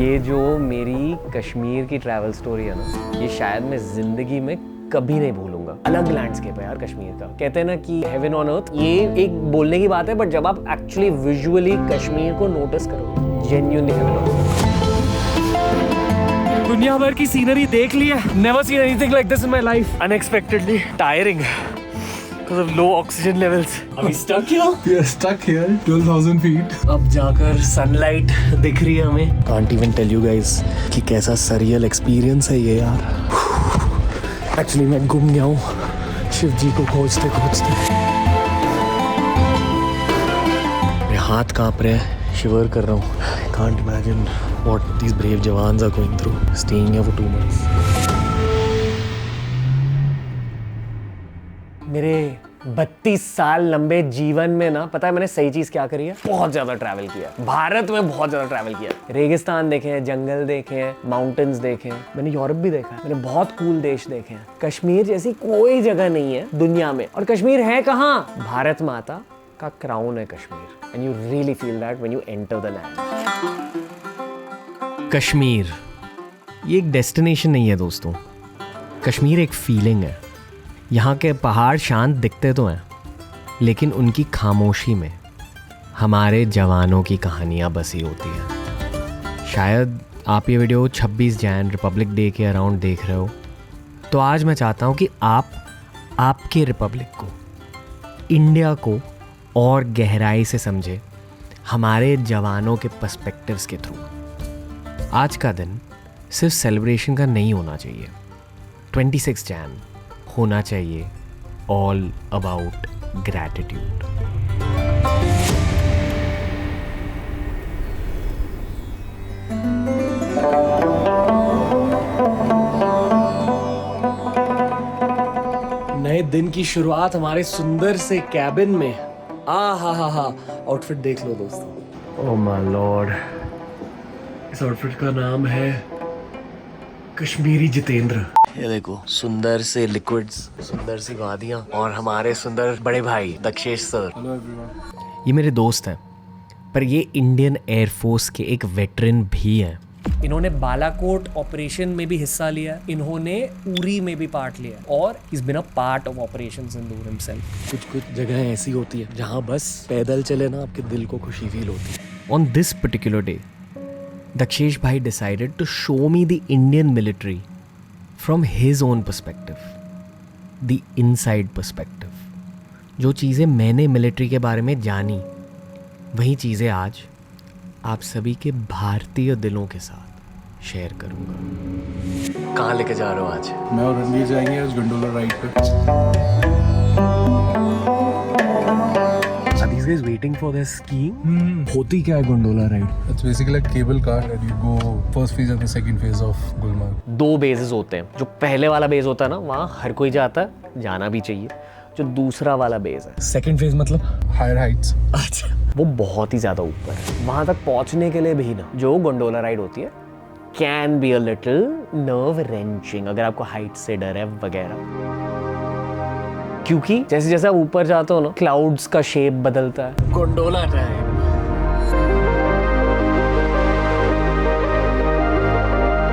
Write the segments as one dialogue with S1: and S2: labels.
S1: ये जो मेरी कश्मीर की ट्रैवल स्टोरी है ना, ये शायद मैं जिंदगी में कभी नहीं भूलूंगा। अलग लैंडस्केप है यार कश्मीर का। कहते हैं ना कि हेवन ऑन अर्थ, ये एक बोलने की बात है, बट जब आप एक्चुअली विजुअली कश्मीर को नोटिस करोगे, जेन्युइनली हेवन ऑन अर्थ। दुनिया भर की सीनरी देख ली है। Never seen anything like this in my life. Unexpectedly tiring because of low oxygen levels. Are we stuck here?
S2: We are stuck here, 12,000 feet.
S1: अब जाकर sunlight दिख रही है हमें। Can't even tell you guys कि कैसा surreal experience है ये यार। Actually मैं गुम गया हूँ शिव जी को खोजते खोजते। मेरे हाथ कांप रहे हैं, शिवर कर रहा हूँ। I can't imagine what these brave jawans are going through, staying here for 2 months. मेरे 32 साल लंबे जीवन में ना, पता है मैंने सही चीज क्या करी है? बहुत ज्यादा ट्रैवल किया। भारत में बहुत ज्यादा ट्रैवल किया। रेगिस्तान देखे हैं, जंगल देखे हैं, माउंटेन्स देखे हैं। मैंने यूरोप भी देखा है। मैंने बहुत कूल देश देखे हैं। कश्मीर जैसी कोई जगह नहीं है दुनिया में। और कश्मीर है कहाँ? भारत माता का क्राउन है Kashmir. And you really feel that when you enter the land. Kashmir ये एक डेस्टिनेशन नहीं है दोस्तों। कश्मीर एक फीलिंग है। यहाँ के पहाड़ शांत दिखते तो हैं, लेकिन उनकी खामोशी में हमारे जवानों की कहानियाँ बसी होती हैं। शायद आप ये वीडियो 26 जनवरी रिपब्लिक डे के अराउंड देख रहे हो, तो आज मैं चाहता हूँ कि आप आपके रिपब्लिक को, इंडिया को और गहराई से समझे हमारे जवानों के पर्सपेक्टिव्स के थ्रू। आज का दिन सिर्फ सेलिब्रेशन का नहीं होना चाहिए। 26 जनवरी होना चाहिए ऑल अबाउट ग्रैटिट्यूड। नए दिन की शुरुआत हमारे सुंदर से कैबिन में। हा आउटफिट देख लो दोस्तों। ओह माय लॉर्ड, इस आउटफिट का नाम है कश्मीरी जितेंद्र। ये देखो, सुंदर से लिक्विड्स, सुंदर सी वादियाँ और हमारे सुंदर बड़े भाई दक्षेश सर।
S2: Hello everyone.
S1: ये मेरे दोस्त हैं, पर ये इंडियन एयरफोर्स के एक वेटरन भी हैं। इन्होंने बालाकोट ऑपरेशन में भी हिस्सा लिया, इन्होंने उरी में भी पार्ट लिया, और is been a part of operation Sindoor himself. कुछ जगह ऐसी होती है जहाँ बस पैदल चले ना, आपके दिल को खुशी फील होती है। On this particular day Dakshesh भाई decided to show me the Indian military from his own perspective, the inside perspective। जो चीज़ें मैंने मिलिट्री के बारे में जानी, वही चीज़ें आज आप सभी के भारतीय दिलों के साथ शेयर करूँगा। कहाँ लेके जा रहे हो आज?
S2: मैं और रणवीर जाएंगे आज गंडोला राइड पे।
S1: Are these guys waiting for their skiing? होती क्या है gondola ride?
S2: It's basically like cable car and you go first phase and the second phase of Gulmarg.
S1: 2 bases होते हैं। जो पहले वाला बेस होता है ना, वहाँ हर कोई जाता है, जाना भी चाहिए। जो दूसरा वाला बेस है, सेकंड फेज मतलब
S2: Higher heights.
S1: अच्छा, वो बहुत ही ज़्यादा ऊपर है। वहाँ तक पहुँचने के लिए भी ना, जो गंडोला राइड होती है can be a little nerve wrenching, अगर आपको हाइट से डर है वगैरह। क्योंकि जैसे जैसे आप ऊपर जाते हो ना, क्लाउड्स का शेप बदलता है। Gondola time.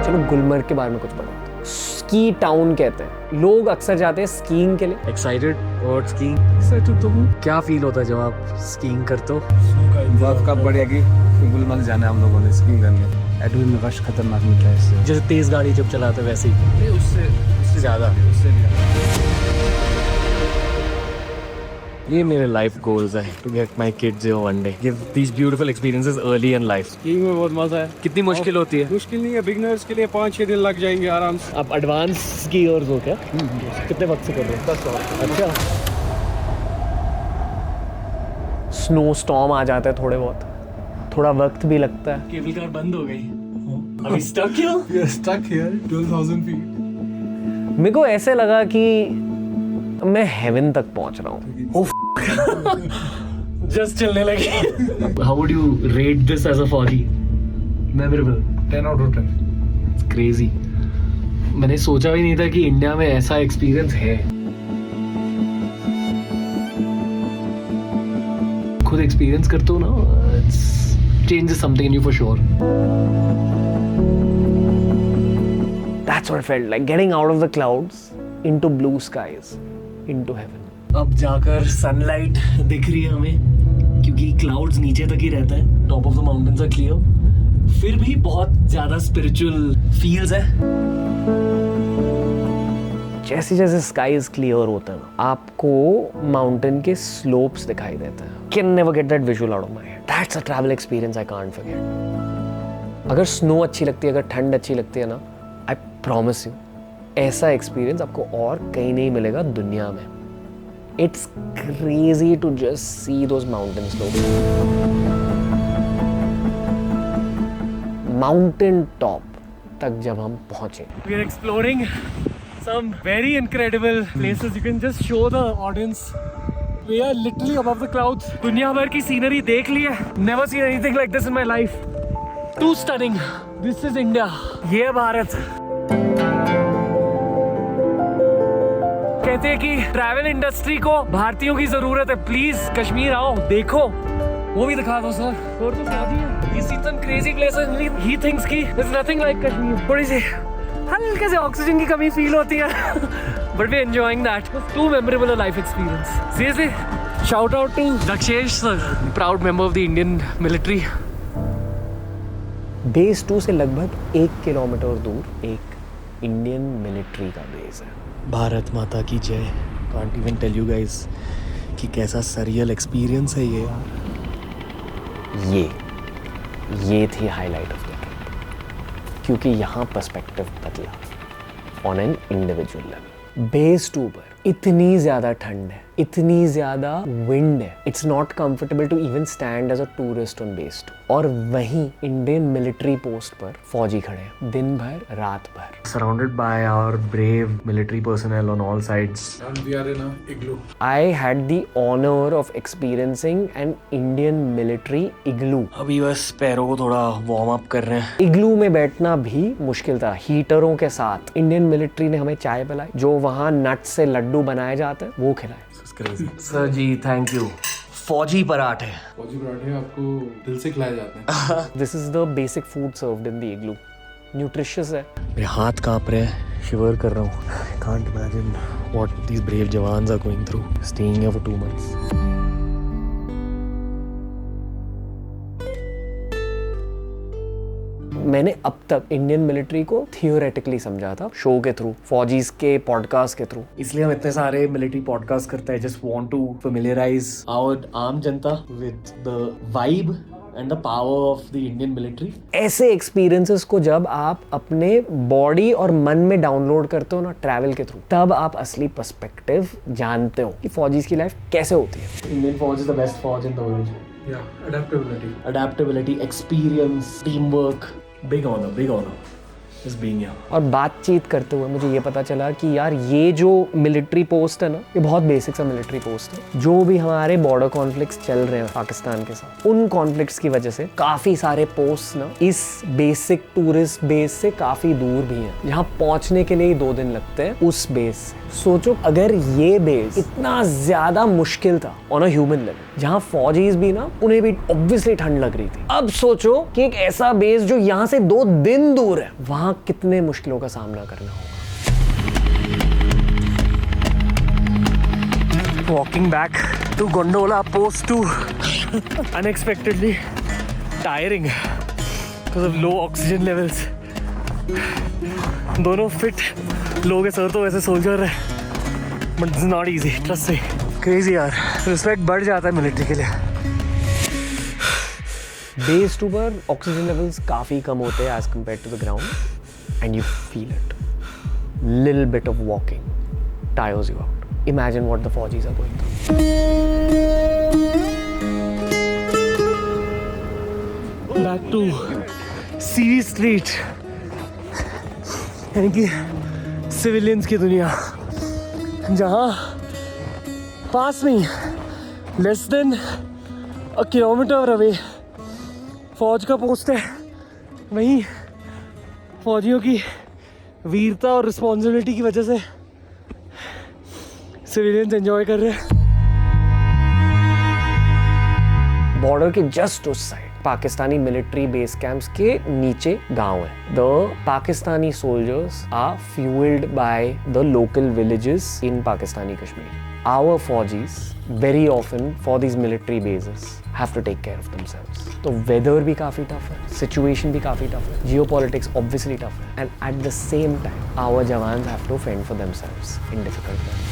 S1: चलो गुलमर्ग के बारे में कुछ बताते हैं। स्की टाउन कहते हैं। लोग अक्सर जाते हैं स्कीइंग के लिए। एक्साइटेड और स्कीइंग? एक्साइटेड तो हूँ। क्या फील होता है जब आप स्कीइंग करते हो?
S2: बर्फ का बढ़िया कि गुलमर्ग जाना है हम लोगों ने स्कीइंग करने। एडविन रश खतरनाक मिलता है इससे।
S1: जैसे तेज गाड़ी जब चलाते वैसे ही?
S2: उससे ज़्यादा।
S1: ये मेरे लाइफ गोल्स है, to get my kids here one day, give these beautiful experiences early in life.
S3: Skiing में बहुत मजा है।
S1: कितनी मुश्किल होती है?
S3: मुश्किल नहीं है, बिगिनर्स के लिए 5-6 दिन लग जाएंगे आराम से।
S1: आप एडवांस स्कीयर्स हो क्या? कितने वक्त से कर रहे हैं?
S3: 10 साल।
S1: अच्छा। स्नो स्टॉर्म आ जाता है थोड़े बहुत, थोड़ा वक्त भी लगता है। केबल कार बंद हो गई। अभी स्टक क्यों?
S2: We are stuck here, 12,000 feet.
S1: मेरे को ऐसे लगा कि मैं हेवन तक पहुंच रहा हूँ। जस्ट चलने लगे। How would you rate this as a foggy? Memorable.
S2: 10 out of 10.
S1: It's crazy. मैंने सोचा भी नहीं था कि इंडिया में ऐसा एक्सपीरियंस है। खुद एक्सपीरियंस करते हो ना, changes something in you for sure. That's what it felt like, getting out of the clouds into blue skies, into heaven. अब जाकर सनलाइट दिख रही है हमें, क्योंकि क्लाउड्स नीचे तक ही रहता है, top of the mountains are clear, फिर भी बहुत ज्यादा स्पिरिचुअल फील्स है। जैसे जैसे स्काईज क्लियर होता है ना, आपको माउंटेन के स्लोप्स दिखाई देते हैं। Can never get that visual out of my head. That's a travel experience I can't forget. अगर स्नो अच्छी लगती है, अगर ठंड अच्छी लगती है ना, आई प्रॉमिस यू ऐसा एक्सपीरियंस आपको और कहीं नहीं मिलेगा दुनिया में। It's crazy to just see those mountain slopes. Mountain top तक जब हम पहुंचे, we are exploring some very incredible places. You can just show the audience. We are literally above the clouds. दुनिया भर की सीनरी देख ली है. Never seen anything like this in my life. Too stunning. This is India. ये है भारत. कहते हैं कि ट्रैवल इंडस्ट्री को भारतीयों की जरूरत है, प्लीज कश्मीर आओ, देखो। वो भी दिखा दो सर। और तो शादी है। He's seen some crazy places. He thinks कि there's nothing like कश्मीर। थोड़ी सी हल्के से ऑक्सीजन की कमी फील होती है, but we're enjoying that. It's too memorable a life experience. Seriously, shout out to Dakshesh sir, proud member of the Indian military. Base 2 से लगभग 1 किलोमीटर दूर एक इंडियन मिलिट्री का बेस है। भारत माता की जय। Can't even tell you guys कि कैसा सरियल एक्सपीरियंस है ये यार। ये थी हाईलाइट ऑफ द ट्रिप, क्योंकि यहाँ पर्सपेक्टिव बदला on an individual level. Base 2 पर इतनी ज्यादा ठंड है, इतनी ज्यादा विंड है, it's not comfortable to even stand as a tourist on base 2। और वहीं इंडियन मिलिट्री पोस्ट पर फौजी खड़े हैं दिन भर रात भर, surrounded by our brave military personnel on all sides.
S2: And we are in a igloo.
S1: I had the honor of experiencing an Indian military igloo. अभी बस पैरों को थोड़ा वार्म अप कर रहे हैं। इग्लू में बैठना भी मुश्किल था, हीटरों के साथ। इंडियन मिलिट्री ने हमें चाय पिलाई, जो वहाँ नट से लड्डू बनाए जाते हैं वो खिलाए। Sir ji thank you. फौजी पराठे।
S2: फौजी पराठे आपको दिल से खिलाए जाते हैं।
S1: This is the basic food served in the igloo. Nutritious है। मेरे हाथ कांप रहे हैं, शिवर कर रहा हूँ। I can't imagine what these brave jawans are going through staying here for 2 months। मैंने अब तक इंडियन मिलिट्री को थियोरेटिकली समझा था, शो के थ्रू, फौजीज के पॉडकास्ट के थ्रू। इसलिए हम इतने सारे मिलिट्री पॉडकास्ट करते हैं, just want to familiarise our आम जनता with the vibe and the power of the Indian military. ऐसे एक्सपीरियंसेस को जब आप अपने बॉडी और मन में डाउनलोड करते हो ना ट्रैवल के थ्रू, तब आप असली पर्सपेक्टिव जानते हो कि फौजीज की लाइफ कैसे होती है। इंडियन फौज इज द बेस्ट फौज in the world. Adaptability, experience, teamwork, big honor just being here। और बातचीत करते हुए मुझे ये पता चला कि यार ये जो मिलिट्री पोस्ट है ना, ये बहुत बेसिक सा मिलिट्री पोस्ट है। जो भी हमारे बॉर्डर कॉन्फ्लिक्ट्स चल रहे हैं पाकिस्तान के साथ, उन कॉन्फ्लिक्ट्स की वजह से काफी सारे पोस्ट ना इस बेसिक टूरिस्ट बेस से काफी दूर भी हैं, जहाँ पहुंचने के लिए 2 दिन लगते हैं उस बेस से। सोचो अगर ये बेस इतना ज्यादा मुश्किल था ऑन अ ह्यूमन लेवल, जहाँ फौजीज भी ना, उन्हें भी ऑब्वियसली ठंड लग रही थी। अब सोचो कि एक ऐसा बेस जो यहाँ से 2 दिन दूर है, वहां कितने मुश्किलों का सामना करना होगा। Walking back to Gondola Post 2, unexpectedly tiring because of low oxygen levels. दोनों फिट लोग हैं, सर तो वैसे सोल्जर है, but it's not easy, trust me. Crazy यार, रिस्पेक्ट बढ़ जाता है मिलिट्री के लिए। बेस 2 पर ऑक्सीजन लेवल्स काफ़ी कम होते हैं as compared to the ground, and you feel it. Little bit of walking tires you out. Imagine what the faujis are going through. Back to Siri street, यानी कि सिविलियंस की दुनिया, जहाँ पास में less than a kilometre away फौज का post है। वहीं फौजियों की वीरता और रिस्पॉन्सिबिलिटी की वजह से सिविलियंस एंजॉय कर रहे हैं। बॉर्डर के जस्ट उस side Pakistani military base camps के नीचे गांव है। The Pakistani soldiers are fuelled by the local villages in Pakistani Kashmir. Our Fauji's very often for these military bases have to take care of themselves. तो weather भी काफ़ी tough है, situation भी काफ़ी tough है, geopolitics obviously tough है, and at the same time our jawans have to fend for themselves in difficult times.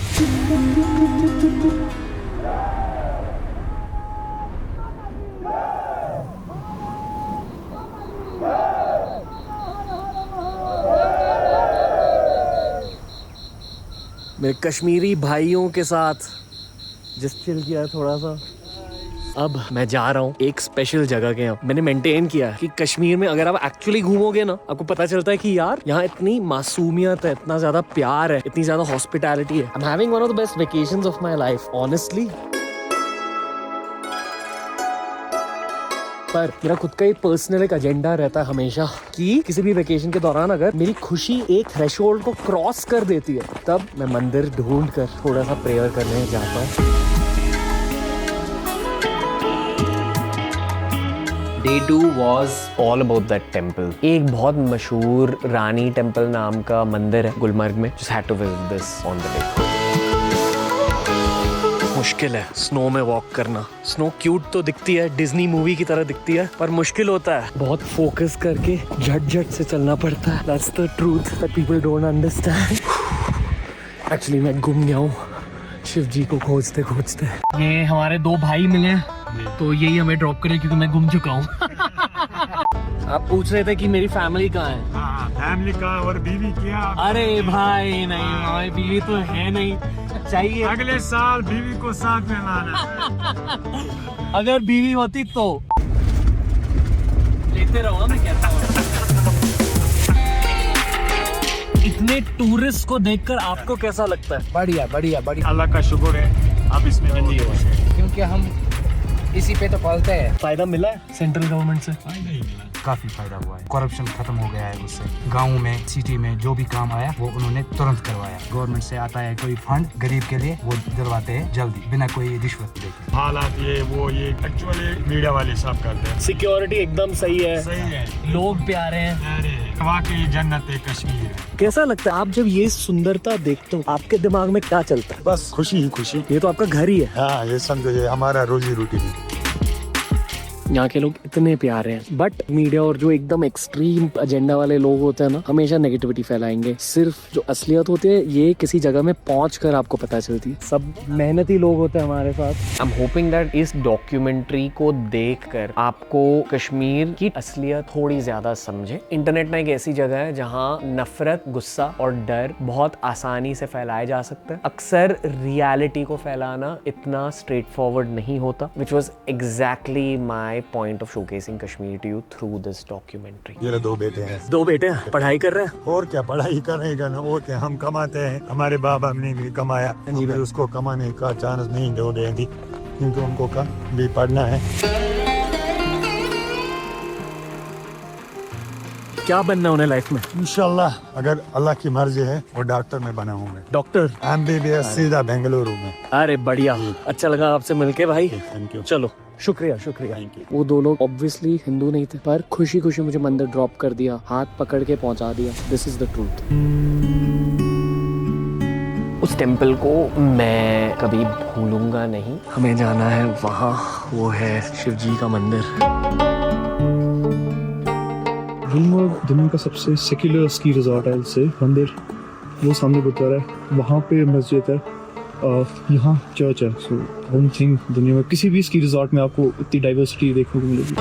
S1: मेरे कश्मीरी भाइयों के साथ जस्ट चिल किया है थोड़ा सा। अब मैं जा रहा हूँ एक स्पेशल जगह के यहाँ। मैंने मेंटेन किया है कि कश्मीर में अगर आप एक्चुअली घूमोगे ना, आपको पता चलता है कि यार यहाँ इतनी मासूमियत है, इतना ज्यादा प्यार है, इतनी ज्यादा हॉस्पिटैलिटी है। I am having one of the best vacations of my life honestly. पर मेरा खुद का एक पर्सनल एक एजेंडा रहता है हमेशा कि किसी भी वेकेशन के दौरान अगर मेरी खुशी एक थ्रेशोल्ड को क्रॉस कर देती है, तब मैं मंदिर ढूंढ कर थोड़ा सा प्रेयर करने जाता हूँ। Day 2 was all about that temple. एक बहुत मशहूर रानी टेम्पल नाम का मंदिर है गुलमर्ग में। Just had to visit this on the way. मुश्किल है स्नो में वॉक करना। स्नो क्यूट तो दिखती है, डिज्नी मूवी की तरह दिखती है, पर मुश्किल होता है। बहुत फोकस करके झट झट से चलना पड़ता है। That's the truth that people don't understand. Actually मैं गुम गया हूँ शिव जी को खोजते खोजते। ये हमारे दो भाई मिले, तो यही हमें ड्रॉप करे क्योंकि मैं गुम चुका हूँ। आप पूछ रहे थे कि मेरी फैमिली कहाँ है?
S4: फैमिली कहाँ और बीवी क्या?
S1: अरे भाई नहीं, हमारी बीवी तो है नहीं। चाहिए
S4: अगले साल बीवी को साथ में लाना।
S1: अगर बीवी होती तो लेते रहो। मैं कहता हूँ इतने टूरिस्ट को देखकर आपको कैसा लगता है?
S5: बढ़िया बढ़िया बढ़िया।
S4: अल्लाह का शुक्र है आप इसमें बंदी हो,
S5: क्योंकि हम इसी पे तो पलते हैं।
S1: फायदा मिला है सेंट्रल गवर्नमेंट से?
S5: काफी फायदा हुआ है, करप्शन खत्म हो गया है उससे। गाँव में सिटी में जो भी काम आया वो उन्होंने तुरंत करवाया। गवर्नमेंट से आता है कोई फंड गरीब के लिए, वो दिलवाते हैं जल्दी बिना कोई रिश्वत देके।
S4: हालात ये वो ये एक्चुअली मीडिया वाले सब करते हैं।
S1: सिक्योरिटी एकदम सही है,
S4: सही है,
S1: लोग प्यारे हैं।
S4: अरे वाकई जन्नत है कश्मीर।
S1: कैसा लगता है आप जब ये सुंदरता देखते हो, आपके दिमाग में क्या चलता है?
S4: बस खुशी ही खुशी।
S1: ये तो आपका घर ही है।
S4: हाँ ये समझो ये हमारा रोजी रोटी है।
S1: यहाँ के लोग इतने प्यारे हैं, बट मीडिया और जो एकदम एक्सट्रीम एजेंडा वाले लोग होते हैं ना, हमेशा नेगेटिविटी फैलाएंगे। सिर्फ जो असलियत होती है ये किसी जगह में पहुंच कर आपको पता चलती है। सब मेहनती लोग होते हैं हमारे साथ। आई एम होपिंग दैट इस डॉक्यूमेंट्री को देखकर आपको कश्मीर की असलियत थोड़ी ज्यादा समझे। इंटरनेट ना एक ऐसी जगह है जहाँ नफरत, गुस्सा और डर बहुत आसानी से फैलाया जा सकता है। अक्सर रियलिटी को फैलाना इतना स्ट्रेट फॉरवर्ड नहीं होता, which was exactly my point of showcasing Kashmir to you through this documentary.
S4: मेरे दो बेटे हैं।
S1: दो बेटे हैं, पढ़ाई कर रहे हैं?
S4: और क्या पढ़ाई करेगा ना, और क्या हम कमाते हैं। हमारे बाप हमने भी कमाया, फिर उसको कमाने का चांस नहीं दो देंगी क्योंकि उनको का भी पढ़ना है।
S1: क्या बनना उन्हें लाइफ में?
S4: इंशाल्लाह अगर अल्लाह की मर्जी है और डॉक्टर में बना हूँ मैं।
S1: डॉक्टर?
S4: MBBS सीधा बेंगलुरु में।
S1: अरे बढ़िया, अच्छा लगा आपसे मिलके भाई।
S4: Thank you.
S1: चलो शुक्रिया शुक्रिया। वो दो लोग ऑब्वियसली हिंदू नहीं थे, पर खुशी खुशी मुझे मंदिर ड्रॉप कर दिया, हाथ पकड़ के पहुंचा दिया। This is the truth. उस टेम्पल को मैं कभी भूलूंगा नहीं। हमें जाना है वहाँ, वो है शिव जी का मंदिर।
S6: गुलमर्ग दुनिया का सबसे सेक्युलर स्की रिजॉर्ट है। इससे मंदिर वो सामने गुरुद्वारा है, वहाँ पे मस्जिद है, यहाँ चर्च है। सो आई डोंट थिंक दुनिया में किसी भी स्की रिजॉर्ट में आपको इतनी डाइवर्सिटी देखने को मिलेगी।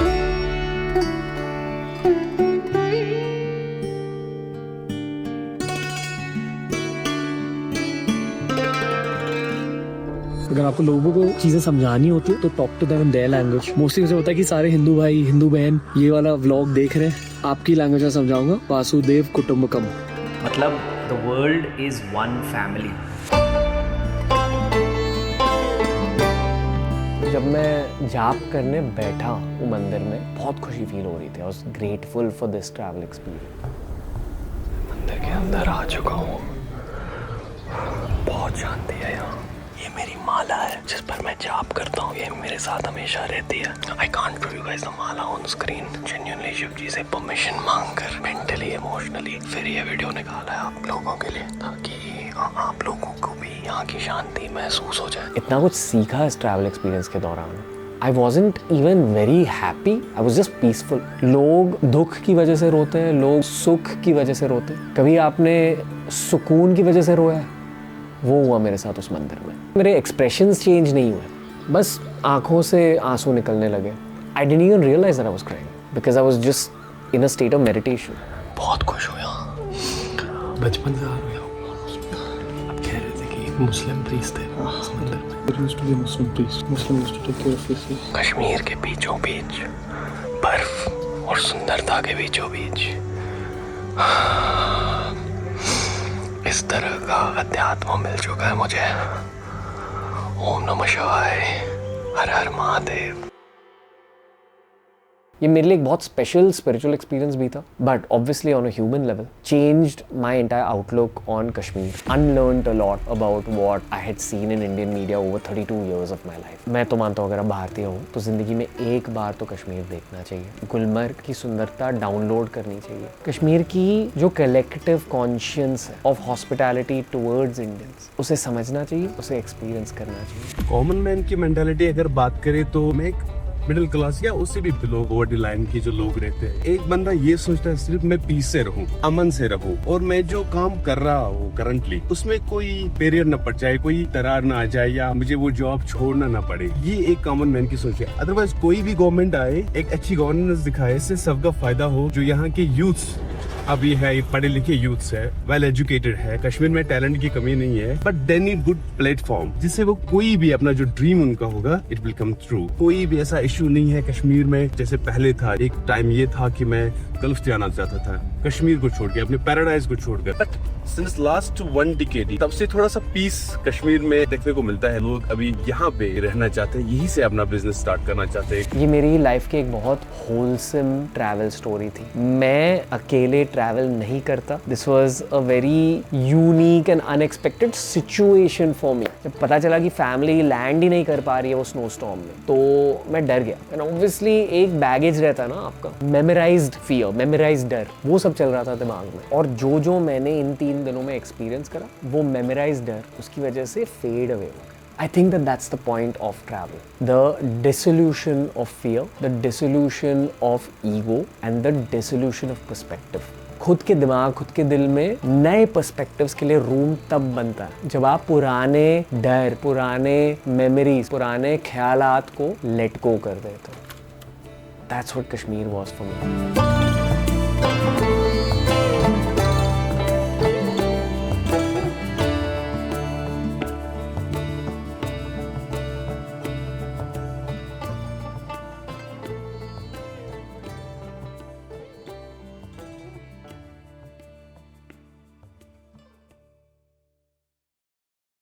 S1: अगर आपको लोगों को चीजें समझानी होती है तो talk to them in their language. Mostly मुझे होता है कि सारे हिंदू भाई, हिंदू बहन ये वाला व्लॉग देख रहे हैं, आपकी लैंग्वेज में समझाऊंगा। वासुदेव कुटुंबकम, मतलब the world is one family. जब मैं जाप करने बैठा वो मंदिर में, बहुत खुशी फील हो रही थी। I was grateful for this travel experience. मंदिर के अंदर आ चुका हूँ, बहुत शांति है यहाँ। ये मेरी माला है जिस पर मैं जाप करता हूँ, ये मेरे साथ हमेशा रहती है। I can't show you guys the mala on screen. Genuinely Shiv ji से परमिशन मांगकर मेंटली इमोशनली फिर ये वीडियो निकाला है आप लोगों के लिए, ताकि आप लोगों को भी यहाँ की शांति महसूस हो जाए। इतना कुछ सीखा इस ट्रैवल एक्सपीरियंस के दौरान। I wasn't even very happy. I was just peaceful. लोग दुख की वजह से रोते हैं, लोग सुख की वजह से रोते हैं। कभी आपने सुकून की वजह से रोया है? वो हुआ मेरे साथ उस मंदिर में। मेरे एक्सप्रेशंस चेंज नहीं हुए, बस आंखों से आंसू निकलने लगे। I didn't even realize that I was crying because I was just in a state of meditation. बहुत खुश हूँ यहाँ। बचपन से आ रहा हूँ। अब कह रहे थे कि मुस्लिम प्रीस्ट थे इस मंदिर में।
S6: There used to be a Muslim priest. Muslim used to take care of faces.
S1: Kashmir के बीचों बीच बर्फ और सुंदरता के बीचों बीच इस तरह का अध्यात्म मिल चुका है मुझे। ओम नमः शिवाय, हर हर महादेव। ये मेरे लिए एक बहुत स्पेशल स्पिरिचुअल एक्सपीरियंस भी था, but obviously on a human level changed my entire outlook on Kashmir. Unlearned a lot about what I had seen in Indian media over 32 years of my life. मैं तो मानता हूँ अगर आप भारतीय हो तो जिंदगी में एक बार तो कश्मीर देखना चाहिए। गुलमर्ग की सुंदरता डाउनलोड करनी चाहिए। कश्मीर की जो कलेक्टिव कॉन्शियस है ऑफ हॉस्पिटैलिटी टुवर्ड्स इंडियंस, उसे समझना चाहिए, उसे एक्सपीरियंस करना चाहिए।
S7: कॉमन मैन की मेंटालिटी अगर बात करें तो मैं एक मिडिल क्लास या उससे भी बिलो बॉर्डर लाइन की जो लोग रहते हैं, एक बंदा ये सोचता है सिर्फ मैं पीस से रहूं, अमन से रहूं, और मैं जो काम कर रहा हूँ करंटली उसमें कोई बैरियर न पड़ जाए, कोई दरार ना आ जाए, या मुझे वो जॉब छोड़ना ना पड़े। ये एक कॉमन मैन की सोच है। अदरवाइज कोई भी गवर्नमेंट आए, एक अच्छी गवर्नेंस दिखाए, इससे सबका फायदा हो। जो यहाँ के यूथ्स अभी है, पढ़े लिखे यूथ्स है, वेल एजुकेटेड है, कश्मीर में टैलेंट की कमी नहीं है, but they need good platform जिससे वो कोई भी अपना जो ड्रीम उनका होगा इट विल कम ट्रू। कोई भी ऐसा इश्यू नहीं है कश्मीर में जैसे पहले था। एक टाइम ये था कि मैं गल्फ जाना चाहता था कश्मीर को छोड़ के, अपने पैराडाइज को छोड़कर, बट सिंस लास्ट 1 डिकेड तब से थोड़ा सा पीस कश्मीर में देखने को मिलता है। लोग अभी यहाँ पे रहना चाहते हैं, यहीं से अपना बिजनेस स्टार्ट करना चाहते हैं।
S1: ये मेरी लाइफ की एक बहुत होलसम ट्रैवल स्टोरी थी। मैं अकेले ट्रैवल नहीं करता। This was a very unique and unexpected situation for me. जब पता चला कि फैमिली लैंड ही नहीं कर पा रही है वो स्नो स्टॉर्म में, तो मैं डर गया। एंड ऑब्वियसली एक बैगेज रहता है ना आपका, मेमोराइज्ड फियर, मेमोराइज्ड डर, वो सब चल रहा था दिमाग में। और जो मैंने इन 3 दिनों में एक्सपीरियंस करा, वो मेमोराइज्ड डर उसकी वजह से फेड अवे हो गया। I think that's the point of travel. The dissolution of fear, the dissolution of ego, and the dissolution of perspective. खुद के दिमाग, खुद के दिल में नए पर्सपेक्टिव्स के लिए रूम तब बनता है जब आप पुराने डर, पुराने मेमोरीज, पुराने ख्यालात को लेट गो कर देते हो। That's what Kashmir was for me.